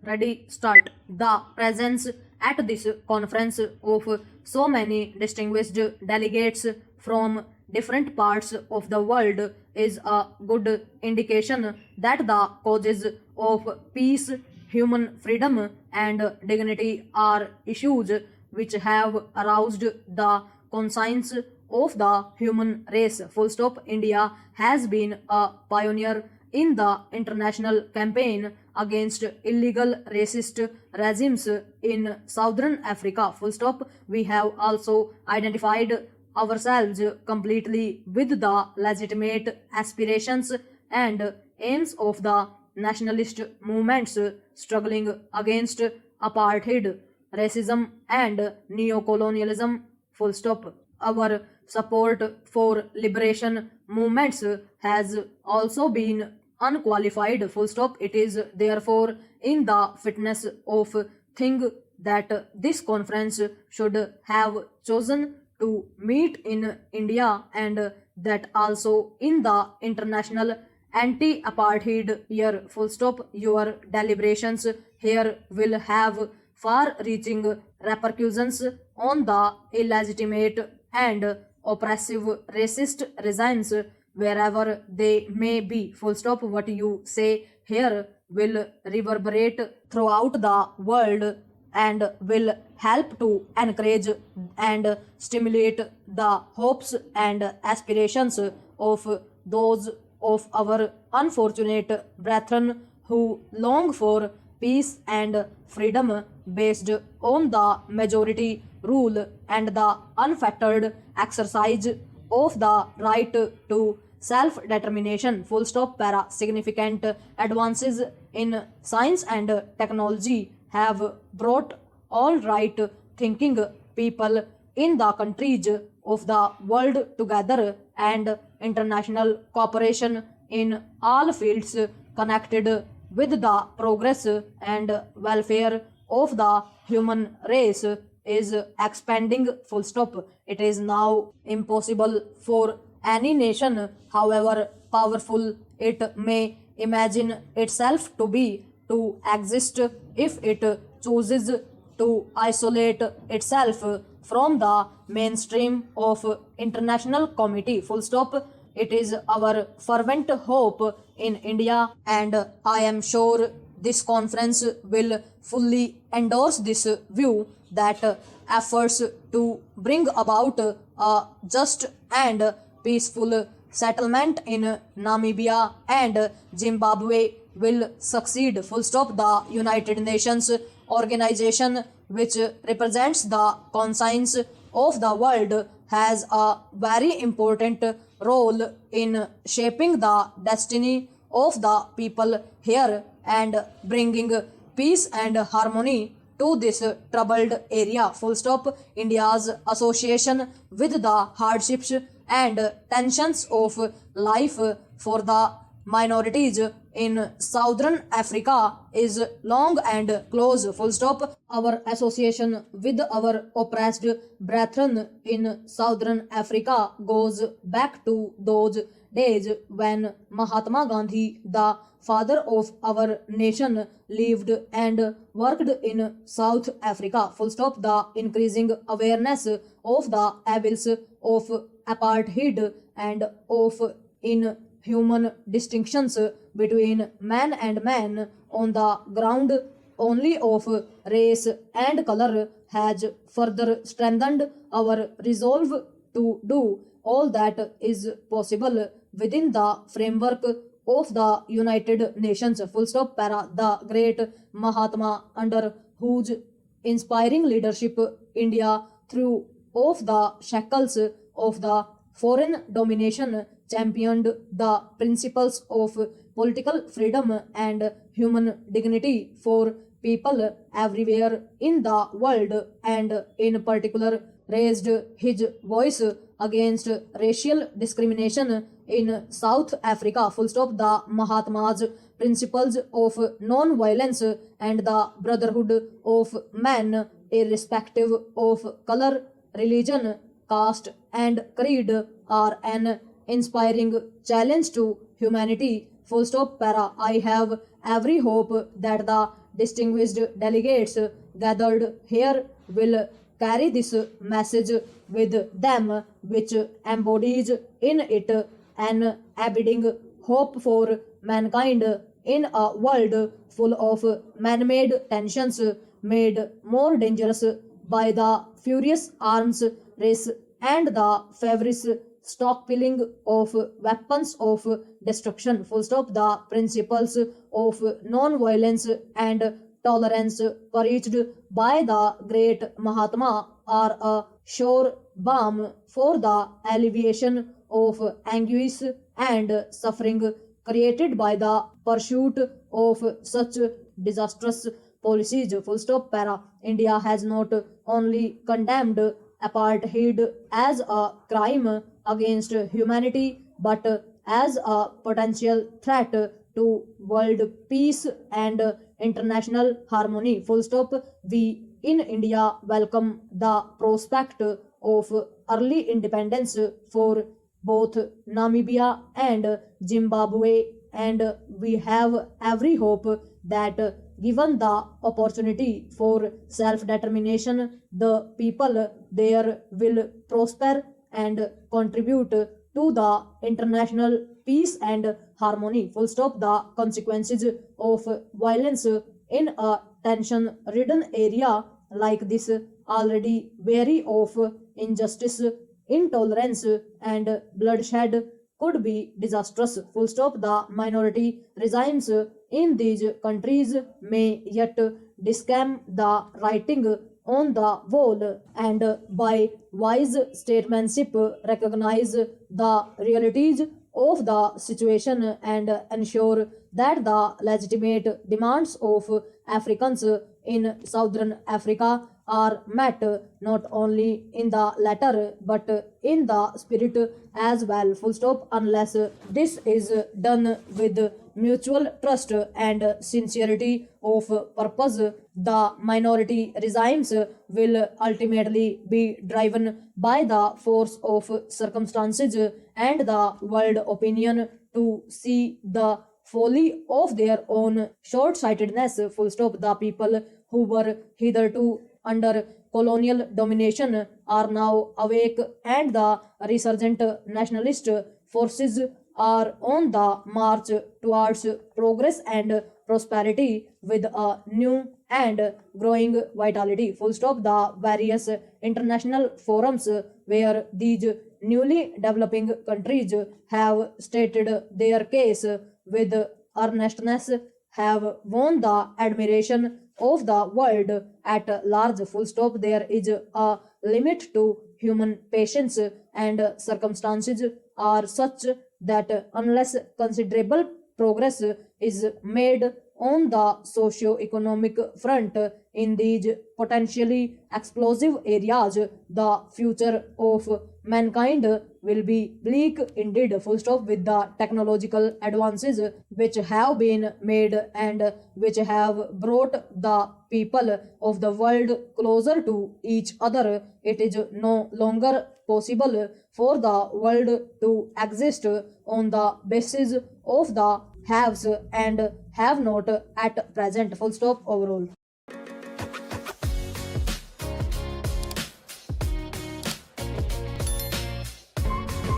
Ready, start. The presence at this conference of so many distinguished delegates from different parts of the world is a good indication that the causes of peace, human freedom, and dignity are issues which have aroused the conscience of the human race. Full stop. India has been a pioneer in the international campaign against illegal racist regimes in southern Africa. Full stop. We have also identified ourselves completely with the legitimate aspirations and aims of the nationalist movements struggling against apartheid, racism, and neocolonialism. Full stop. Our support for liberation movements has also been unqualified. Full stop. It is therefore in the fitness of thing that this conference should have chosen to meet in India, and that also in the international anti-apartheid year. Full stop. Your deliberations here will have far-reaching repercussions on the illegitimate and oppressive racist regimes wherever they may be. Full stop. What you say here will reverberate throughout the world and will help to encourage and stimulate the hopes and aspirations of those of our unfortunate brethren who long for peace and freedom based on the majority rule and the unfettered exercise of the right to self determination. Full stop. Para. Significant advances in science and technology have brought all right thinking people in the countries of the world together, and international cooperation in all fields connected with the progress and welfare of the human race is expanding. Full stop. It is now impossible for any nation, however powerful it may imagine itself to be, to exist if it chooses to isolate itself from the mainstream of international committee. Full stop. It is our fervent hope in India, and I am sure this conference will fully endorse this view, that efforts to bring about a just and peaceful settlement in Namibia and Zimbabwe will succeed. Full stop. The United Nations organization, which represents the conscience of the world, has a very important role in shaping the destiny of the people here and bringing peace and harmony to this troubled area. Full stop. India's association with the hardships and tensions of life for the minorities in southern Africa is long and close. Full stop. Our association with our oppressed brethren in southern Africa goes back to those days when Mahatma Gandhi, the father of our nation, lived and worked in South Africa. Full stop. The increasing awareness of the evils of apartheid and of inhuman distinctions between man and man on the ground only of race and color has further strengthened our resolve to do all that is possible within the framework of the United Nations. Full stop. Para. The great Mahatma, under whose inspiring leadership India threw off the shackles of the foreign domination, championed the principles of political freedom and human dignity for people everywhere in the world, and in particular raised his voice against racial discrimination in South Africa. Full stop. The Mahatma's principles of non-violence and the brotherhood of man, irrespective of color, religion, caste, and creed, are an inspiring challenge to humanity. Full stop. Para. I have every hope that the distinguished delegates gathered here will carry this message with them, which embodies in it an abiding hope for mankind in a world full of man made tensions, made more dangerous by the furious arms race and the feverish stockpiling of weapons of destruction. Full stop. The principles of non-violence and tolerance preached by the great Mahatma are a sure balm for the alleviation of anguish and suffering created by the pursuit of such disastrous policies. Full stop. Para. India has not only condemned apartheid as a crime against humanity but as a potential threat to world peace and international harmony. Full stop. We in India welcome the prospect of early independence for both Namibia and Zimbabwe, and we have every hope that given the opportunity for self determination, the people there will prosper and contribute to the international peace and harmony. Full stop. The consequences of violence in a tension ridden area like this already vary of injustice, intolerance, and bloodshed could be disastrous. Full stop. The minority regimes in these countries may yet discern the writing on the wall and by wise statesmanship recognize the realities of the situation and ensure that the legitimate demands of Africans in Southern Africa are met not only in the letter but in the spirit as well. Full stop. Unless this is done with mutual trust and sincerity of purpose, the minority regimes will ultimately be driven by the force of circumstances and the world opinion to see the folly of their own short-sightedness. Full stop. The people who were hitherto under colonial domination are now awake, and the resurgent nationalist forces are on the march towards progress and prosperity with a new and growing vitality. Full stop. The various international forums where these newly developing countries have stated their case with earnestness have won the admiration of the world at large. Full stop. There is a limit to human patience, and circumstances are such that unless considerable progress is made on the socio-economic front in these potentially explosive areas, the future of mankind will be bleak indeed. Full stop. With the technological advances which have been made and which have brought the people of the world closer to each other, it is no longer possible for the world to exist on the basis of the haves and have not at present. Full stop. Overall.